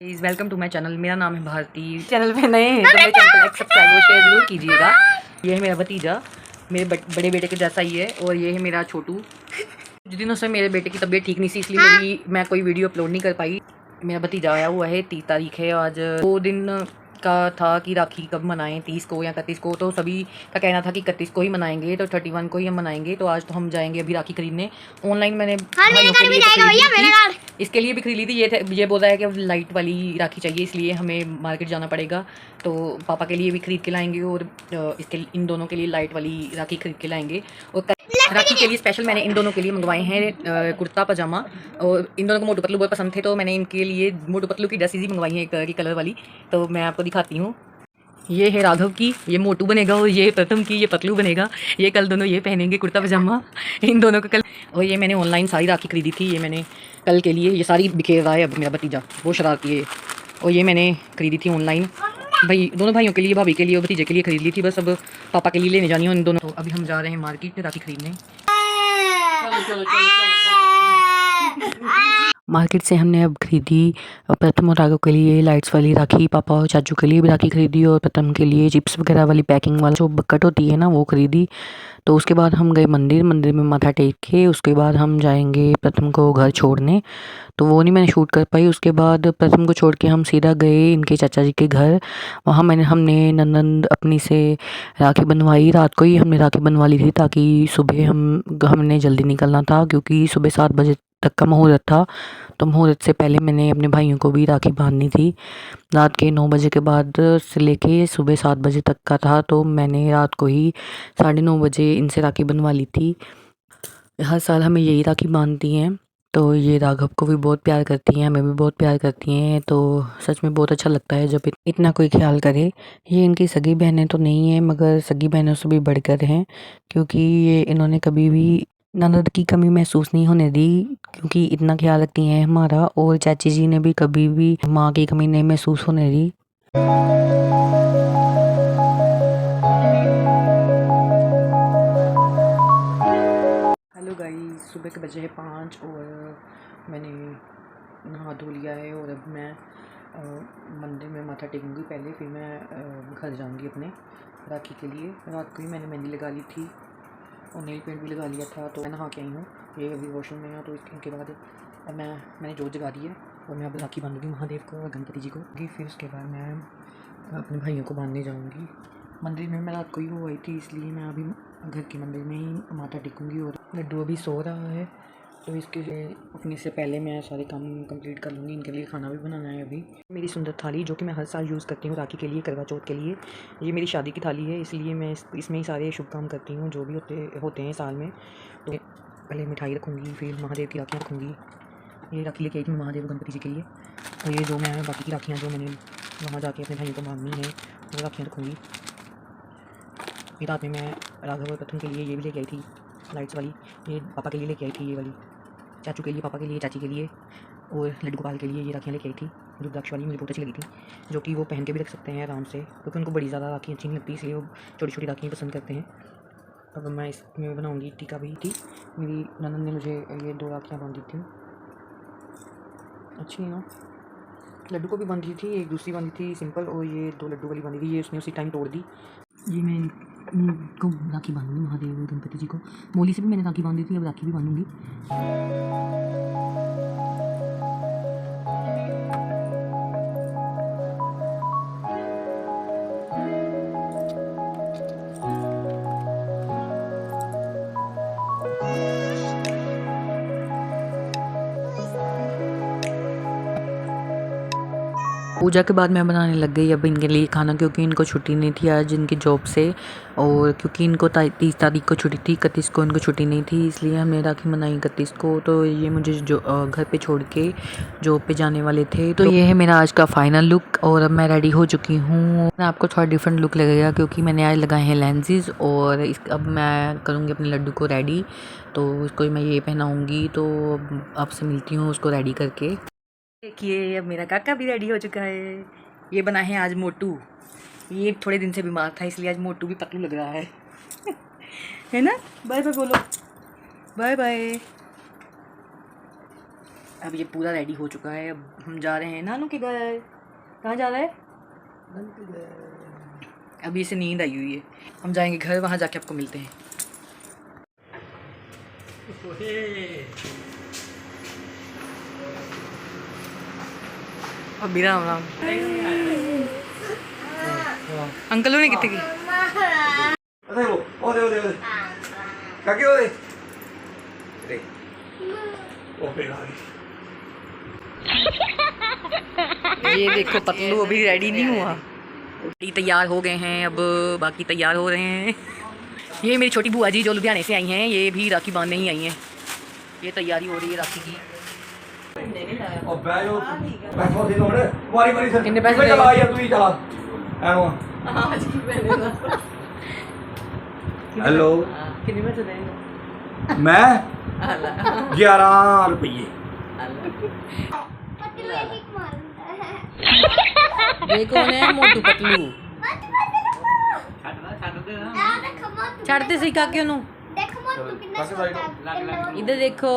Please welcome to my channel. मेरा नाम है भारती। चैनल पे नए हैं तो मेरे चैनल को लाइक सब्सक्राइब और शेयर जरूर कीजिएगा। ये है मेरा भतीजा, मेरे बड़े बेटे के जैसा ही है। और ये है मेरा छोटू। कुछ दिनों से मेरे बेटे की तबीयत ठीक नहीं थी, इसलिए मैं कोई वीडियो अपलोड नहीं कर पाई। मेरा भतीजा आया हुआ है, 30 तारीख है आज। 2 दिन का था कि राखी कब मनाएं, 30 को या 31 को। तो सभी का कहना था कि 31 को ही मनाएंगे, तो 31 को ही हम मनाएंगे। तो आज तो हम जाएंगे अभी राखी खरीदने। ऑनलाइन मैंने भाइयों के लिए इसके लिए भी खरीद ली थी। ये बोल रहा है कि लाइट वाली राखी चाहिए, इसलिए हमें मार्केट जाना पड़ेगा। तो पापा के लिए भी खरीद के लाएंगे और इन दोनों के लिए लाइट वाली राखी खरीद के लाएंगे। और राखी के लिए स्पेशल मैंने इन दोनों के लिए मंगवाए हैं कुर्ता पजामा। और इन दोनों को मोटू पतलू बहुत पसंद थे, तो मैंने इनके लिए मोटू पतलू की ड्रेसेस ही मंगवाई हैं, एक तरह की कलर वाली। तो मैं आपको दिखाती हूँ। ये है राघव की, ये मोटू बनेगा। और ये प्रथम की, ये पतलू बनेगा। ये कल दोनों ये पहनेंगे कुर्ता पजामा। इन दोनों को कल। और ये मैंने ऑनलाइन सारी राखी खरीदी थी, ये मैंने कल के लिए। ये सारी बिखेर रहा है अब मेरा भतीजा, वो शरारती है। और ये मैंने खरीदी थी ऑनलाइन भाई, दोनों भाइयों के लिए, भाभी के लिए और भतीजे के लिए खरीद ली थी। बस अब पापा के लिए लेने जानी हो इन दोनों। तो अभी हम जा रहे हैं मार्केट राखी खरीदने। मार्केट से हमने अब खरीदी प्रथम और राघव के लिए लाइट्स वाली राखी, पापा और चाचू के लिए भी राखी खरीदी, और प्रथम के लिए चिप्स वगैरह वाली पैकिंग वाला जो बकेट होती है ना, वो खरीदी। तो उसके बाद हम गए मंदिर में माथा टेक के। उसके बाद हम जाएंगे प्रथम को घर छोड़ने, तो वो नहीं मैंने शूट कर पाई। उसके बाद प्रथम को छोड़ के हम सीधा गए इनके चाचा जी के घर। वहाँ हमने ननद अपनी से राखी बनवाई। रात को ही हमने राखी बनवा ली थी, ताकि सुबह हमने जल्दी निकलना था, क्योंकि सुबह 7 बजे तक का मुहूर्त था। तो मुहूर्त से पहले मैंने अपने भाइयों को भी राखी बांधनी थी। रात के 9 बजे के बाद से लेके सुबह 7 बजे तक का था, तो मैंने रात को ही 9:30 बजे इनसे राखी बनवा ली थी। हर साल हमें यही राखी बांधती हैं। तो ये राघव को भी बहुत प्यार करती हैं, हमें भी बहुत प्यार करती हैं। तो सच में बहुत अच्छा लगता है जब इतना कोई ख्याल करे। ये इनकी सगी बहनें तो नहीं हैं, मगर सगी बहनों से भी बढ़कर हैं, क्योंकि ये इन्होंने कभी भी ननद की कमी महसूस नहीं होने दी, क्योंकि इतना ख्याल रखती हैं हमारा। और चाची जी ने भी कभी भी माँ की कमी नहीं महसूस होने दी। हेलो गाइस, सुबह के बजे हैं 5 और मैंने नहा धो लिया है। और अब मैं मंदिर में माथा टेकूंगी पहले, फिर मैं घर जाऊंगी अपने राखी के लिए। रात को ही मैंने मेहंदी लगा ली थी और नेल पेंट भी लगा लिया था। तो मैं नहा के आई हूँ, ये अभी वॉशरूम में है। तो इसके बाद अब मैंने जोत जगा दी है और मैं अब राखी बांधूंगी महादेव को और गणपति जी को। फिर उसके बाद मैं अपने भाइयों को बांधने जाऊँगी। मंदिर में मैं रात को ही हो आई थी, इसलिए मैं अभी घर के मंदिर में ही माथा टेकूंगी। और लड्डू अभी सो रहा है, तो इसके लिए उठने से पहले मैं सारे काम कंप्लीट कर लूँगी। इनके लिए खाना भी बनाना है अभी। मेरी सुंदर थाली, जो कि मैं हर साल यूज़ करती हूँ राखी के लिए, करवा चौथ के लिए। ये मेरी शादी की थाली है, इसलिए मैं इसमें ही सारे शुभ काम करती हूँ जो भी होते हैं साल में। तो पहले मिठाई रखूँगी, फिर महादेव की राखियाँ रखूँगी। ये राखी लेके आई थी मैं महादेव गणपति जी के लिए। और ये जो मैं बाकी की राखियाँ जो मैंने वहाँ जाके अपने भाइयों को बांधनी है, वो राखियाँ रखूँगी। ये रात में मैं राघव और प्रथम के लिए ये भी लेके आई थी लाइट्स वाली। ये पापा के लिए लेके आई थी ये वाली, चाचू के लिए, पापा के लिए, चाची के लिए और लड्डू गोपाल के लिए ये राखियाँ लेके आई थी। रुद्राक्ष वाली मुझे बहुत अच्छी लगी थी, जो कि वो पहन के भी रख सकते हैं आराम से, क्योंकि उनको बड़ी ज़्यादा राखी अच्छी नहीं लगती, इसलिए वो छोटी छोटी राखियाँ पसंद करते हैं। अब मैं इसमें बनाऊँगी टीका भी थी। मेरी ननद ने मुझे ये 2 राखियाँ बांधी थी, अच्छी ना। लड्डू को भी बांधी थी, एक दूसरी बांधी थी सिंपल, और ये 2 लड्डू वाली बांधी थी। ये उसने उसी टाइम तोड़ दी। ये मैं इनको राखी बांधूंगी महादेव और गणपति जी को। मोली से भी मैंने राखी बांधी थी, अब राखी भी बांधूंगी। पूजा के बाद मैं बनाने लग गई अब इनके लिए खाना, क्योंकि इनको छुट्टी नहीं थी आज इनकी जॉब से। और क्योंकि इनको 30 तारीख को छुट्टी थी, 31 को इनको छुट्टी नहीं थी, इसलिए हमने राखी मनाई 31 को। तो ये मुझे जो घर पे छोड़ के जॉब पे जाने वाले थे। तो ये है मेरा आज का फाइनल लुक, और अब मैं रेडी हो चुकी हूँ। आपको थोड़ा डिफरेंट लुक लगेगा, क्योंकि मैंने आज लगाए हैं लेंसेज। और अब मैं करूँगी अपने लड्डू को रेडी, तो उसको मैं ये पहनाऊँगी। तो आपसे मिलती हूँ उसको रेडी करके। देखिए, अब मेरा काका भी रेडी हो चुका है। ये बना है आज मोटू। ये थोड़े दिन से बीमार था, इसलिए आज मोटू भी पतलू लग रहा है। है ना? बाय बाय बोलो, बाय बाय। अब ये पूरा रेडी हो चुका है। अब हम जा रहे हैं नानू के घर। कहाँ जा रहा है? अभी इसे नींद आई हुई है। हम जाएंगे घर, वहाँ जाके आपको मिलते हैं। अभी राम राम। अंकल ने कितने की? ये देखो पतलू अभी रेडी नहीं हुआ। तैयार हो गए हैं, अब बाकी तैयार हो रहे हैं। ये मेरी छोटी बुआ जी जो लुधियाने से आई हैं, ये भी राखी बांधने ही आई हैं। ये तैयारी हो रही है राखी की। कितने पैसे हेलो कितने पैसे देंगे? मैं 11 रुपये। ये कौन है? मोटू पतलू। छाड़ते सी का क्यों? इधर देखो।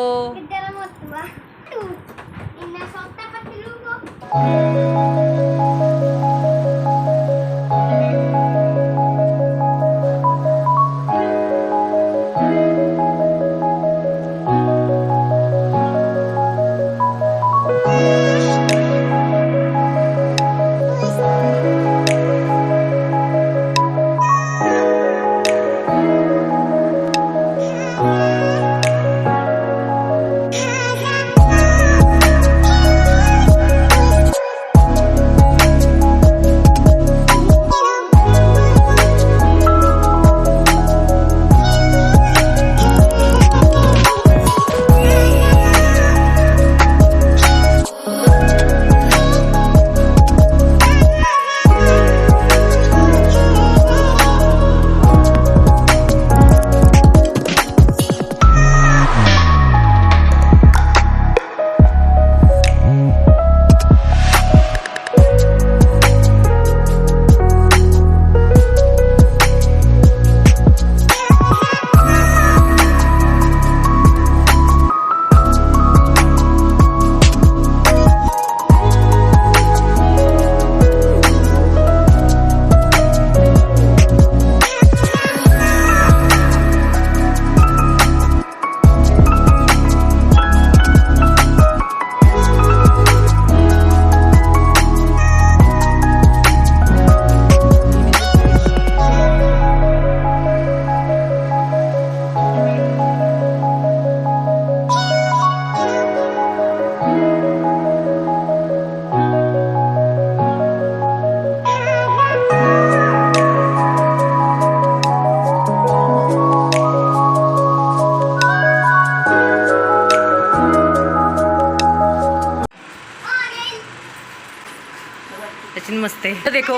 नमस्ते। तो देखो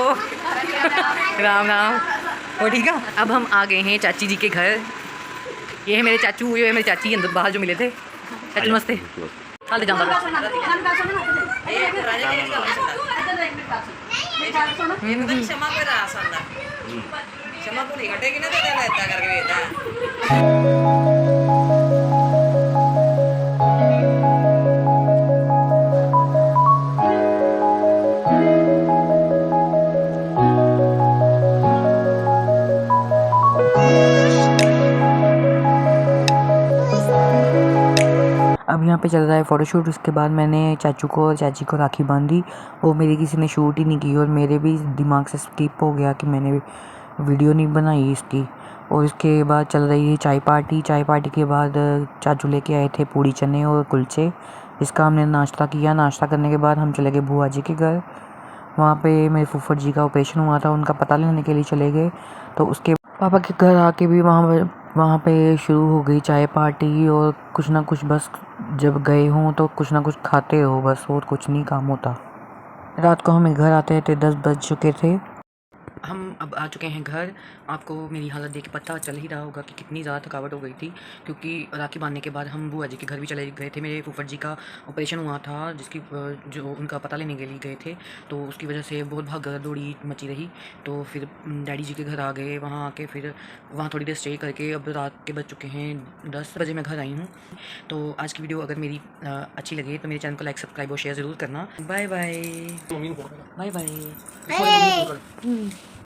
राम राम। और ठीक है, अब हम आ गए हैं चाची जी के घर। ये है मेरे चाचू, ये है मेरी चाची अंदर बाहर जो मिले थे। चाचू नमस्ते। चल जाऊँगा। अब यहाँ पे चल रहा है फ़ोटोशूट। उसके बाद मैंने चाचू को और चाची को राखी बांधी। वो मेरी किसी ने शूट ही नहीं की और मेरे भी दिमाग से स्किप हो गया कि मैंने वीडियो नहीं बनाई इसकी। और इसके बाद चल रही है चाय पार्टी। चाय पार्टी के बाद चाचू लेके आए थे पूड़ी चने और कुलचे। इसका हमने नाश्ता किया। नाश्ता करने के बाद हम चले गए बुआ जी के घर। वहाँ पे मेरे फूफड़ जी का ऑपरेशन हुआ था, उनका पता लेने के लिए चले गए। तो उसके पापा के घर आके भी वहाँ पे शुरू हो गई चाय पार्टी। और कुछ ना कुछ बस जब गए हों तो कुछ ना कुछ खाते हो बस, और कुछ नहीं काम होता। रात को हमें घर आते थे 10 बज चुके थे। हम अब आ चुके हैं घर। आपको मेरी हालत देख के पता चल ही रहा होगा कि कितनी ज़्यादा थकावट हो गई थी, क्योंकि राखी बांधने के बाद हम बुआ जी के घर भी चले गए थे। मेरे फूफड़ जी का ऑपरेशन हुआ था, जिसकी जो उनका पता लेने के लिए गए थे, तो उसकी वजह से बहुत भागदौड़ दौड़ी मची रही। तो फिर डैडी जी के घर आ गए, वहाँ आके फिर वहाँ थोड़ी देर स्टे करके अब रात के बज चुके हैं 10 बजे मैं घर आई हूँ। तो आज की वीडियो अगर मेरी अच्छी लगे तो मेरे चैनल को लाइक सब्सक्राइब और शेयर ज़रूर करना। Bye bye. मम्मी को फोन कर। Bye bye. मम्मी को फोन कर।